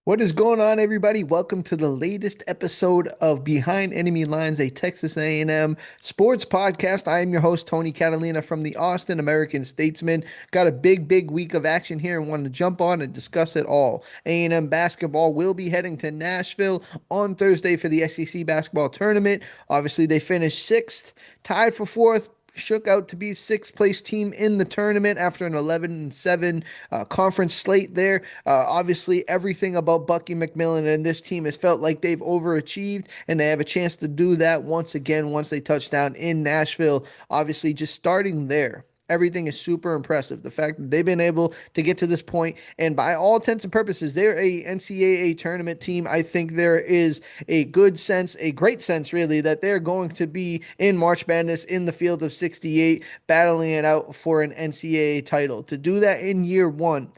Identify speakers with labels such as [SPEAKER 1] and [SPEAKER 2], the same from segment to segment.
[SPEAKER 1] What is going on, everybody? Welcome to the latest episode of Behind Enemy Lines, a Texas A&M sports podcast. I am your host, Tony Catalina from the Austin American-Statesman. Got a big week of action here and wanted to jump on and discuss it all. A&M basketball will be heading to Nashville on Thursday for the SEC basketball tournament. Obviously, they finished sixth, tied for fourth, shook out to be sixth place team in the tournament after an 11-7 conference slate there. Obviously, everything about Bucky McMillan and this team has felt like they've overachieved, and they have a chance to do that once again once they touch down in Nashville. Obviously, just starting there. Everything is super impressive. The fact that they've been able to get to this point, and by all intents and purposes, they're a NCAA tournament team. I think there is a good sense, a great sense, really, that they're going to be in March Madness in the field of 68, battling it out for an NCAA title. To do that in year one,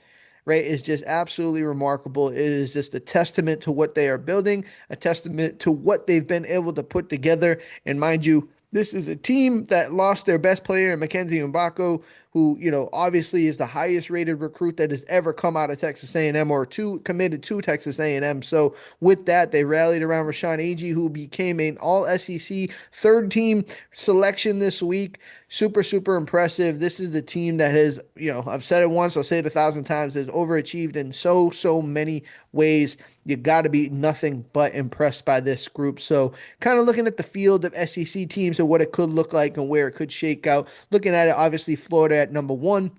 [SPEAKER 1] right, is just absolutely remarkable. It is just a testament to what they are building, a testament to what they've been able to put together. And mind you, this is a team that lost their best player, Mackenzie Mbako, who, obviously is the highest rated recruit that has ever come out of Texas A&M or committed to Texas A&M. So with that, they rallied around Rashawn Agee, who became an all SEC third team selection this week. Super impressive. This is the team that has, I've said it once, I'll say it 1,000 times, has overachieved in so many ways. You got to be nothing but impressed by this group. So kind of looking at the field of SEC teams and what it could look like and where it could shake out. Looking at it, obviously Florida at number one.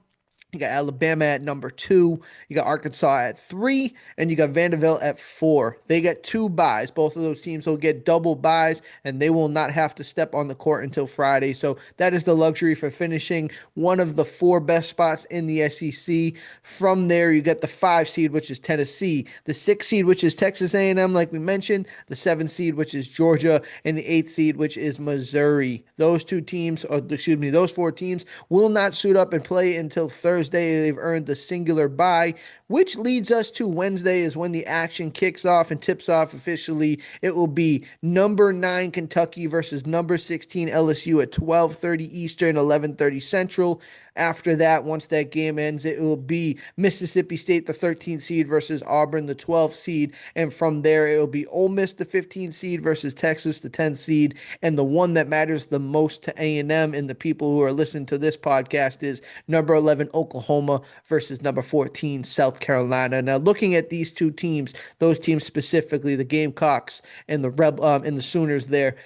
[SPEAKER 1] You got Alabama at number two. You got Arkansas at three, and you got Vanderbilt at four. They get two byes. Both of those teams will get double byes, and they will not have to step on the court until Friday. So that is the luxury for finishing one of the four best spots in the SEC. From there, you get the 5 seed, which is Tennessee, the 6 seed, which is Texas A&M, like we mentioned, the 7 seed, which is Georgia, and the 8th seed, which is Missouri. Those those 4 teams will not suit up and play until Thursday. They've earned the singular bye, which leads us to Wednesday is when the action kicks off and tips off officially. It will be number 9 Kentucky versus number 16 LSU at 12:30 Eastern, 11:30 Central. After that, once that game ends, it will be Mississippi State, the 13th seed, versus Auburn, the 12th seed. And from there, it will be Ole Miss, the 15th seed, versus Texas, the 10th seed. And the one that matters the most to A&M and the people who are listening to this podcast is number 11, Oklahoma, versus number 14, South Carolina. Now, looking at these two teams, those teams specifically, the Gamecocks and the Sooners there,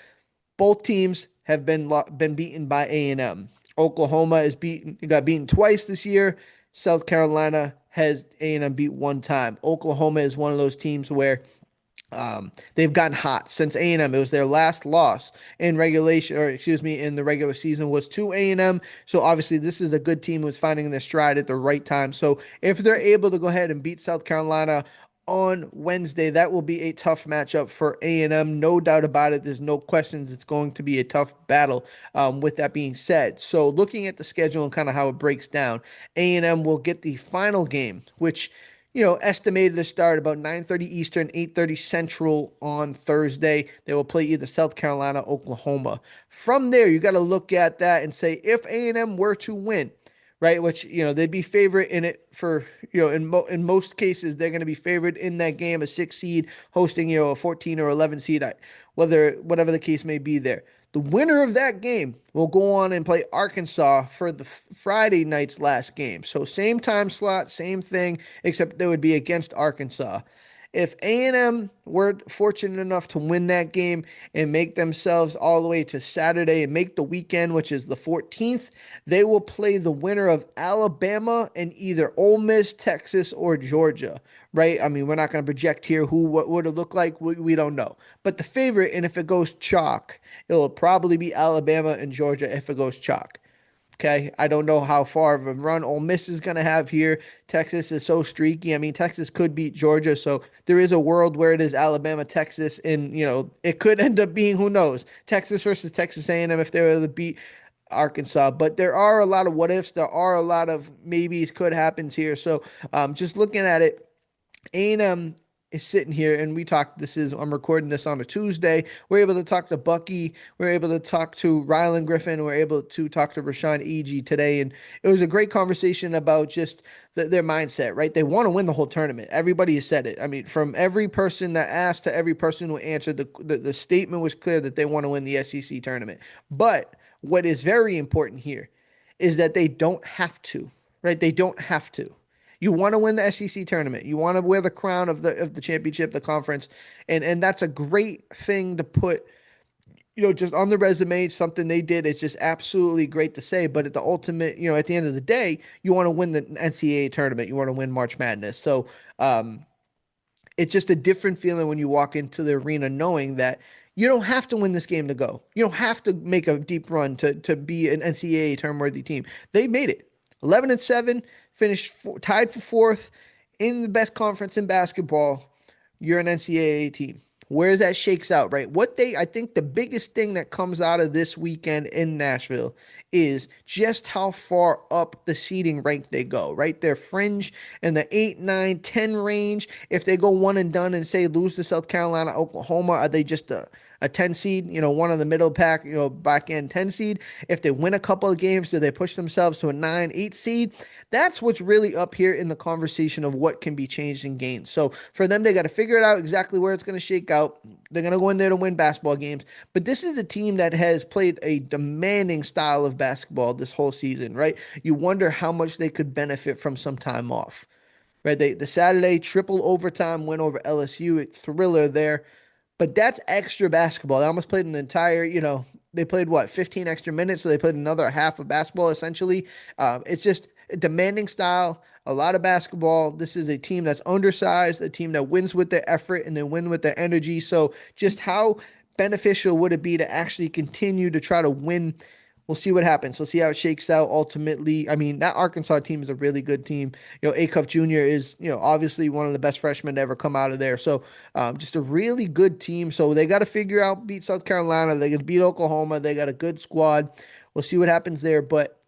[SPEAKER 1] both teams have been beaten by A&M. Oklahoma got beaten twice this year. South Carolina has A&M beat one time. Oklahoma is one of those teams where they've gotten hot since A&M. It was their last loss in regulation, or excuse me, in the regular season was to A&M. So obviously this is a good team who's finding their stride at the right time. So if they're able to go ahead and beat South Carolina on Wednesday, that will be a tough matchup for A&M. No doubt about it. There's no questions. It's going to be a tough battle. With that being said, so looking at the schedule and kind of how it breaks down, A&M will get the final game, which estimated to start about 9:30 Eastern, 8:30 Central on Thursday. They will play either South Carolina, Oklahoma. From there, you got to look at that and say if A&M were to win, right? Which they'd be favorite in it for in most cases they're going to be favored in that game, a 6 seed hosting a 14 or 11 seed, whatever the case may be there. The winner of that game will go on and play Arkansas for the Friday night's last game. So same time slot, same thing, except they would be against Arkansas. If A&M were fortunate enough to win that game and make themselves all the way to Saturday and make the weekend, which is the 14th, they will play the winner of Alabama and either Ole Miss, Texas, or Georgia, right? I mean, we're not going to project here what would it look like. We don't know. But the favorite, and if it goes chalk, it will probably be Alabama and Georgia if it goes chalk. Okay, I don't know how far of a run Ole Miss is going to have here. Texas is so streaky. I mean, Texas could beat Georgia, so there is a world where it is Alabama, Texas, and it could end up being, who knows, Texas versus Texas A&M if they were to beat Arkansas. But there are a lot of what ifs. There are a lot of maybes could happen here. So just looking at it, A&M is sitting here and we talked. I'm recording this on a Tuesday. We're able to talk to Bucky. We're able to talk to Rylan Griffin. We're able to talk to Rashawn Agee today. And it was a great conversation about just their mindset, right? They want to win the whole tournament. Everybody has said it. I mean, from every person that asked to every person who answered, the statement was clear that they want to win the SEC tournament. But what is very important here is that they don't have to, right? They don't have to. You want to win the SEC tournament. You want to wear the crown of the championship, the conference, and that's a great thing to put, just on the resume. Something they did. It's just absolutely great to say. But at the ultimate, at the end of the day, you want to win the NCAA tournament. You want to win March Madness. So it's just a different feeling when you walk into the arena knowing that you don't have to win this game to go. You don't have to make a deep run to be an NCAA term worthy team. They made it. 11-7, finished tied for fourth in the best conference in basketball. You're an NCAA team. Where that shakes out, right? I think the biggest thing that comes out of this weekend in Nashville is just how far up the seeding rank they go, right? They're fringe in the 8, 9, 10 range. If they go one and done and say lose to South Carolina, Oklahoma, are they just a 10 seed, one of the middle pack, back end 10 seed? If they win a couple of games, do they push themselves to a 9, 8 seed? That's what's really up here in the conversation of what can be changed and gained. So for them, they got to figure it out exactly where it's going to shake out. They're going to go in there to win basketball games. But this is a team that has played a demanding style of basketball this whole season, right? You wonder how much they could benefit from some time off, right? The Saturday triple overtime win over LSU, a thriller there. But that's extra basketball. They almost played an entire, they played what, 15 extra minutes. So they played another half of basketball essentially. It's just a demanding style, a lot of basketball. This is a team that's undersized, a team that wins with their effort and then win with their energy. So just how beneficial would it be to actually continue to try to win? We'll see what happens. We'll see how it shakes out ultimately. I mean, that Arkansas team is a really good team. Acuff Jr. is, obviously one of the best freshmen to ever come out of there. So just a really good team. So they got to figure out, beat South Carolina. They got to beat Oklahoma. They got a good squad. We'll see what happens there. But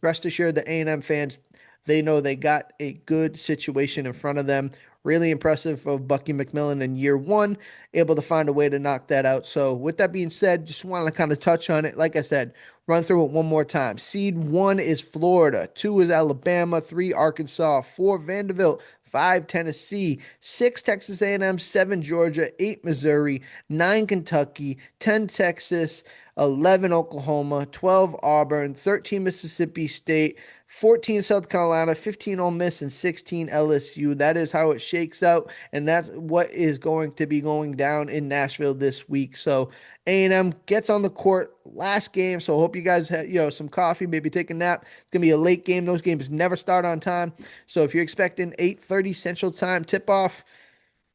[SPEAKER 1] rest assured, the A&M fans, they know they got a good situation in front of them. Really impressive of Bucky McMillan in year one, able to find a way to knock that out. So with that being said, just want to kind of touch on it. Like I said, run through it one more time. Seed 1 is Florida, 2 is Alabama, 3 Arkansas, 4 Vanderbilt, 5 Tennessee, 6 Texas A&M, 7 Georgia, 8 Missouri, 9 Kentucky, 10 Texas, 11 Oklahoma, 12 Auburn, 13 Mississippi State, 14 South Carolina, 15 Ole Miss, and 16 LSU. That is how it shakes out, and that's what is going to be going down in Nashville this week. So A&M gets on the court last game, so I hope you guys had some coffee, maybe take a nap. It's going to be a late game. Those games never start on time. So if you're expecting 8:30 Central Time tip-off,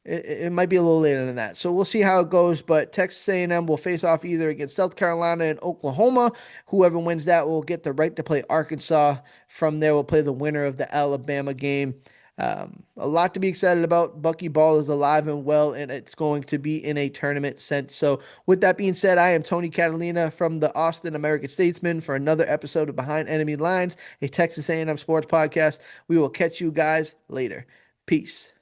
[SPEAKER 1] it might be a little later than that. So we'll see how it goes. But Texas A&M will face off either against South Carolina and Oklahoma. Whoever wins that will get the right to play Arkansas. From there, we'll play the winner of the Alabama game. A lot to be excited about. Bucky Ball is alive and well, and it's going to be in a tournament sense. So with that being said, I am Tony Catalina from the Austin American-Statesman for another episode of Behind Enemy Lines, a Texas A&M sports podcast. We will catch you guys later. Peace.